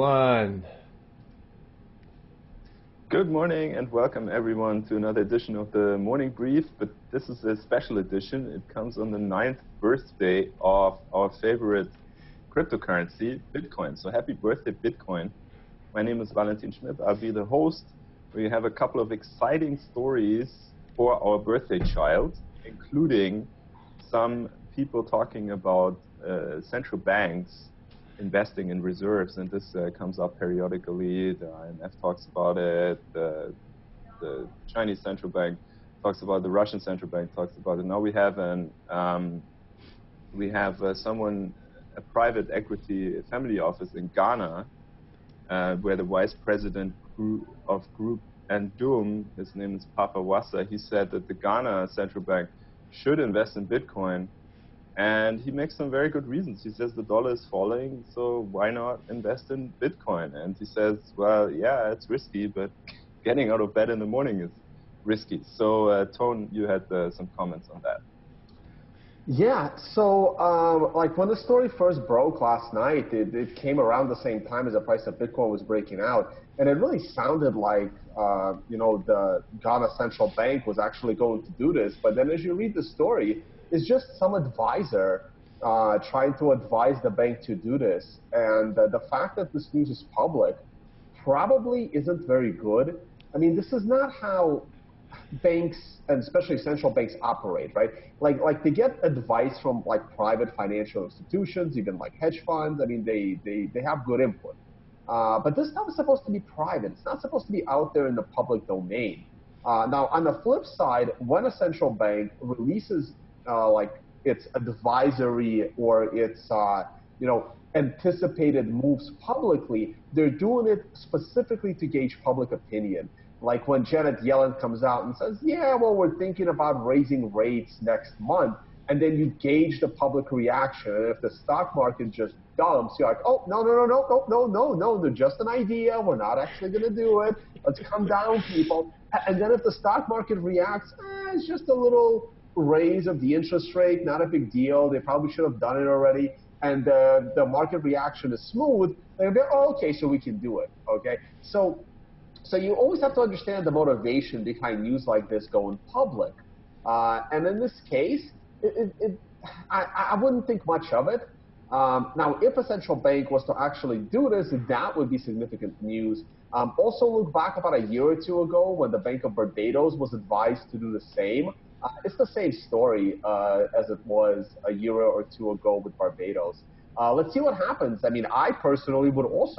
One. Good morning and welcome everyone to another edition of the Morning Brief, but this is a special edition. It comes on the 9th birthday of our favorite cryptocurrency, Bitcoin. So happy birthday, Bitcoin. My name is Valentin Schmidt. I'll be the host. We have a couple of exciting stories for our birthday child, including some people talking about central banks investing in reserves, and this comes up periodically. The IMF talks about it. The Chinese central bank talks about it. The Russian central bank talks about it. Now we have a private equity family office in Ghana, where the vice president of Group and Doom, his name is Papa Wassa, he said that the Ghana central bank should invest in Bitcoin. And he makes some very good reasons. He says the dollar is falling, so why not invest in Bitcoin? And he says, well, yeah, it's risky, but getting out of bed in the morning is risky. So, Tone, you had some comments on that. Yeah, so like when the story first broke last night, it came around the same time as the price of Bitcoin was breaking out. And it really sounded like, the Ghana Central Bank was actually going to do this. But then as you read the story, it's just some advisor trying to advise the bank to do this. And the fact that this news is public probably isn't very good. I mean, this is not how banks, and especially central banks, operate, right? Like they get advice from like private financial institutions, even like hedge funds. I mean, they have good input. But this stuff is supposed to be private. It's not supposed to be out there in the public domain. Now, on the flip side, when a central bank releases like its advisory or its anticipated moves publicly, they're doing it specifically to gauge public opinion. Like when Janet Yellen comes out and says, yeah, well, we're thinking about raising rates next month. And then you gauge the public reaction. And if the stock market just dumps, you're like, oh, no, they're just an idea. We're not actually going to do it. Let's come down, people. And then if the stock market reacts, it's just a little raise of the interest rate, not a big deal. They probably should have done it already. And the market reaction is smooth. They'll be, oh, okay, so we can do it. Okay, so you always have to understand the motivation behind news like this going public. And in this case, I wouldn't think much of it. Now, if a central bank was to actually do this, that would be significant news. Also, look back about a year or two ago when the Bank of Barbados was advised to do the same. It's the same story as it was a year or two ago with Barbados. Let's see what happens. I mean, I personally would also